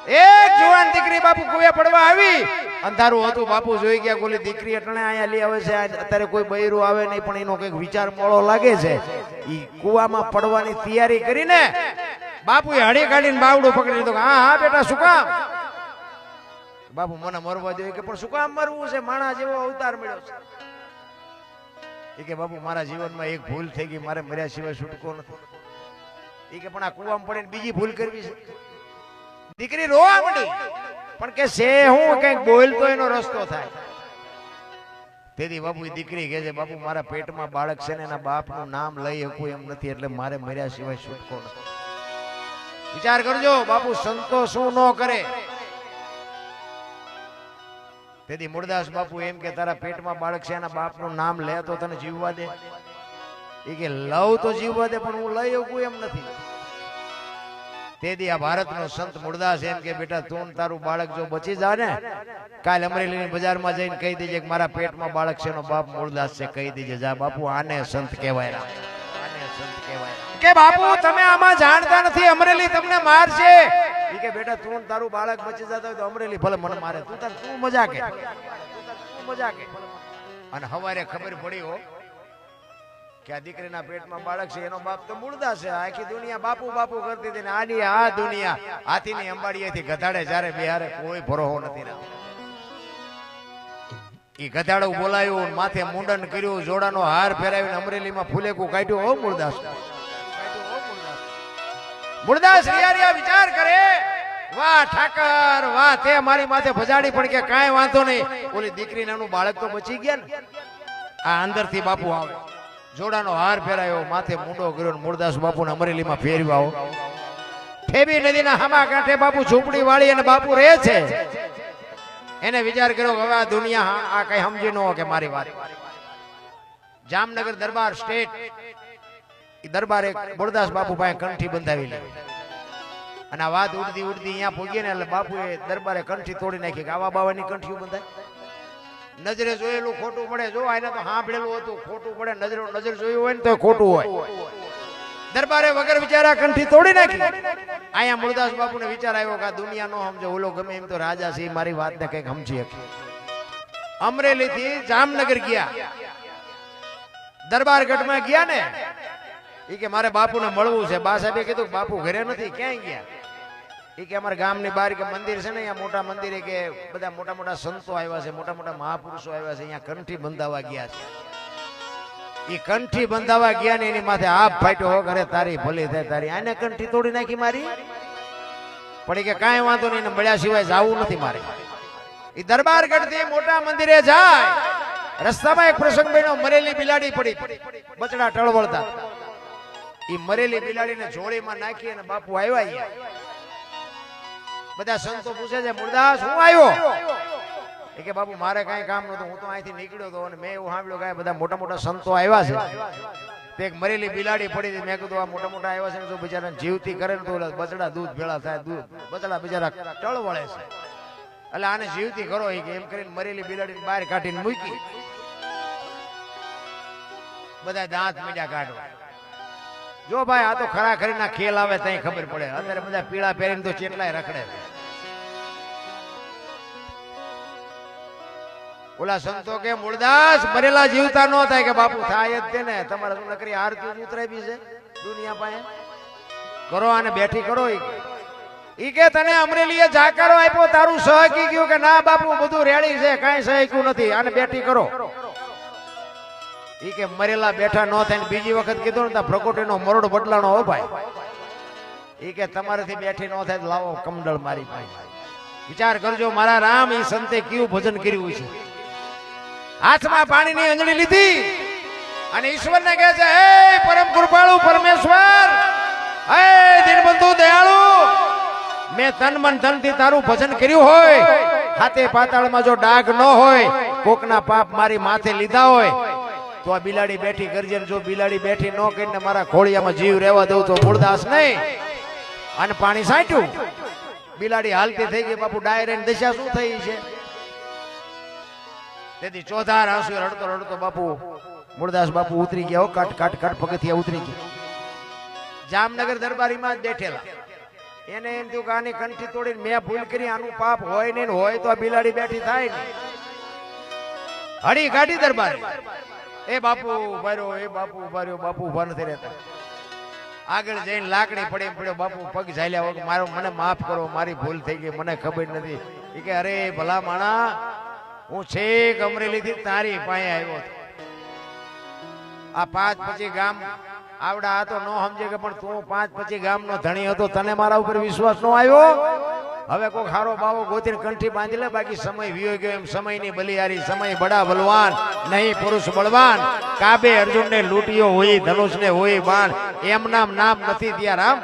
એક જુવાન દીકરી બાપુ કુવે પડવા આવી, અંધારું હતું, બાપુ જોઈ ગયા ગોલી દીકરી અટણે અહીંયા લઈ આવે છે, અત્યારે કોઈ બૈરું આવે નહીં, પણ એનો કઈક વિચાર મોળો લાગે છે, ઈ કુવામાં પડવાની તૈયારી કરીને બાપુએ હળી કાઢીને બાવડું પકડી લીધું. હા હા બેટા શું કામ? બાપુ મને મરવા જોઈએ. કે પણ શું કામ મરવું છે? માણા જેવો અવતાર મળ્યો છે. એ કે બાપુ મારા જીવનમાં એક ભૂલ થઈ ગઈ, મારે મર્યા સિવાય છૂટકો નથી. એ કે પણ આ કુવામાં પડીને બીજી ભૂલ કરવી છે. દીકરી રોવા માંડી, પણ કે છે હું કઈક બોલતો એનો રસ્તો થાય. તેથી બાપુ દીકરી કહે છે બાપુ મારા પેટમાં બાળક છે ને એના બાપનું નામ લઈ શકું એમ નથી, એટલે મારે મર્યા સિવાય છૂટકો નથી. વિચાર કરજો બાપુ સંતો શું ન કરે. તેથી મૂળદાસ બાપુ એમ કે તારા પેટમાં બાળક છે એના બાપનું નામ લે તો તને જીવવા દે. એ કે લવ તો જીવવા દે, પણ હું લઈ શકું એમ નથી. તેથી આ ભારતનો સંત મૂળદાસ એમ કે બેટા તું તારું બાળક જો બચી જા ને, કાલ અમરેલીની બજારમાં જઈને કહી દેજે કે મારા પેટમાં બાળક છે એનો બાપ મૂળદાસ છે, કહી દેજે જા. બાપુ આને સંત કહેવાય, આને સંત કહેવાય. કે બાપુ તમે આમાં જાણતા નથી, અમરેલી તમને મારશે. ઈ કે બેટા તું તારું બાળક બચી જતા હોય તો અમરેલી ભલે મને મારે, તું મજા કે મજા કે. અને હવારે ખબર પડી હો કે આ દીકરીના પેટમાં બાળક છે એનો બાપ તો મૂળદાસ છે. આખી દુનિયા બાપુ બાપુ કરતી હતી ને આડી આ દુનિયા હાથીની અંબાડીએથી ગધાડે જ્યારે બિહારે કોઈ ભરોહો નથી રહ્યો. ઈ ગધાડું બોલાયું, માથે મુંડન કર્યું, જોડાનો હાર ફેરાવીને અમરેલીમાં ફૂલેકું કાઢ્યું. હો મૂળદાસ, મૂળદાસ રિયા વિચાર કરે, વાહ ઠાકર વાહ, તે મારી માથે ભજાડી પણ કે કાંઈ વાંધો નહીં, ઓલી દીકરી નાનું બાળક તો બચી ગયા ને. આ અંદરથી બાપુ આવે, જોડાનો હાર ફેરાયો, માથે મુંડો કર્યો, મૂળદાસ બાપુને અમરેલીમાં ફેરવ્યા. ઠેબી નદીના હામા કાંઠે બાપુ ઝૂંપડી વાળી અને બાપુ રહે છે. એને વિચાર કર્યો હવે આ દુનિયા આ કઈ સમજી ન કે મારી વાત. જામનગર દરબાર સ્ટેટ દરબારે મૂળદાસ બાપુ પાસે કંઠી બંધાવી લીધી. અને આ વાત ઉડતી ઉડતી અહીંયા પહોંચી ને એટલે બાપુએ દરબારે કંઠી તોડી નાખી કે આવા બાવાની કંઠીઓ બંધાય. નજરે જોયેલું ખોટું પડે, જો આને તો સાંભળેલું હતું ખોટું પડે, નજર જોયું હોય ને તો ખોટું હોય. દરબારે વગર વિચારા કંઠી તોડી નાખી. અહીંયા મૂળદાસ બાપુને વિચાર આવ્યો કે આ દુનિયા નો સમજે, ઓલો ગમે એમ તો રાજા છે, મારી વાતને કઈક સમજી શકે. અમરેલી થી જામનગર ગયા, દરબારગઢમાં ગયા ને, એ કે મારે બાપુને મળવું છે. બા સાહેબે કીધું બાપુ ઘરે નથી, ક્યાંય ગયા? એ કે અમારા ગામની બહાર કે મંદિર છે ને, અહીંયા મોટા મંદિરે કે બધા મોટા મોટા સંતો આવ્યા છે, મોટા મોટા મહાપુરુષો આવ્યા છે, અહીંયા કંઠી બંધાવા ગયા છે. એ કંઠી બંધાવા ગયા ને એની માથે આપ ફાટ્યો હો, ઘરે તારી ભલી થાય તારી. આને કંઠી તોડી નાખી મારી. પણ કે કાંઈ વાંધો નહીં, મળ્યા સિવાય જવું નથી મારે. એ દરબારગઢ થી મોટા મંદિરે જાય, રસ્તામાં એક પ્રસંગ બન્યો, મરેલી બિલાડી પડી, બચડા ટળવળતા. એ મરેલી બિલાડીને જોડીમાં નાખી અને બાપુ આવ્યા. બધા સંતો પૂછે છે મૂળદાસ હું આવ્યો? એ કે બાપુ મારે કઈ કામ નતું, હું તો અહીંથી નીકળ્યો હતો અને મેં એવું સાંભળ્યું કે બધા મોટા મોટા સંતો આવ્યા છે, તે એક મરેલી બિલાડી પડી હતી. મેં કીધું આ મોટા મોટા આવ્યા છે, જો બિચારાને જીવતી કરે ને તો બચડા દૂધ ભેળા થાય, બચડા બિચારા ટળ વળે છે, એટલે આને જીવતી કરો. એ કે એમ કરીને મરેલી બિલાડીને બહાર કાઢીને મૂકી. બધા દાંત મીડા કાઢવા. જો ભાઈ આ તો ખરા ખરીના ખેલ આવે ત્યાં ખબર પડે. અત્યારે બધા પીળા પહેરીને તો ચેટલાય રખડે. ઓલા સંતો કે મૂળદાસ મરેલા જીવતા ન થાય. કે બાપુ થાય જ તે ને, તમારે શું નકરી આરતી ઉતરાવી છે દુનિયા પાસે? કરો આને બેઠી કરો. ઈ કે તને અમરેલીએ જાકારો આપ્યો, તારું સહકી ગયું કે ના બાપુ બધું રેડી છે, કાંઈ સહક્યું નથી, આને બેઠી કરો. ઈ કે મરેલા બેઠા ન થાય. બીજી વખત કીધું ને પ્રકોટીનો મરોડ બદલાણો હો ભાઈ. ઈ કે તમારાથી બેઠી ન થાય લાવો કમંડળ મારી પાસે. વિચાર કરજો મારા રામ, ઈ સંતે કેવું ભજન કર્યું છે. હાથમાં પાણીની અંજળી લીધી અને ઈશ્વરને કહે છે હે પરમ કૃપાળુ પરમેશ્વર, હે દીનબંધુ દયાળુ, મેં તન મન ધનથી તારું ભજન કર્યું હોય, હાથે પાતાળમાં જો ડાઘ ન હોય, કોકના પાપ મારી માથે લીધા હોય તો આ બિલાડી બેઠી કરજે. જો બિલાડી બેઠી ન કરીને મારા ખોળિયામાં જીવ રહેવા દઉં તો મૂળદાસ નહીં. અને પાણી સાંટ્યું, બિલાડી હાલતી થઈ ગઈ. બાપુ ડાયરેક્ટ દશા શું થઈ છે? તેથી ચોધાર આંસુ રડતો રડતો બાપુ મૂળદાસ બાપુ ઉતરી ગયા. કાટ કાટ કાટ પગથિયા ઉતરી ગયા. જામનગર દરબારીમાં જ બેઠેલા એને એમ થયું કે આની કંઠી તોડીને મેં ભૂલ કરી, આનું પાપ હોય નહીં, હોય તો આ બિલાડી બેઠી થાય ને. હળી કાઢી દરબાર. એ બાપુ ઉભા રહ્યો, એ બાપુ ઉભા રહ્યો. બાપુ ઉભા નથી રહેતા. આગળ જઈને લાકડી પડી પડ્યો. બાપુ પગ ઝાલ્યા વગર મારો મને માફ કરો, મારી ભૂલ થઈ ગઈ, મને ખબર નથી. એ કે અરે ભલા માણા, હું છેક અમરેલીથી તારી પાસે આવ્યો હતો. આ 5-25 ગામ આવડા હતો નો સમજે કે, પણ તું 5-25 ગામનો ધણી હતો, તને મારા ઉપર વિશ્વાસ નો આવ્યો. હવે કોઈ ખારો બાવો ગોતીને કંઠી બાંધી લે, બાકી સમય વિયો ગયો. એમ સમયની બલિયારી, સમય બડા બલવાન નહીં પુરુષ બળવાન. કાબે અર્જુનને લૂંટ્યો હોય, ધનુષને હોય બાણ, એમ નામ નથી ત્યાં રામ.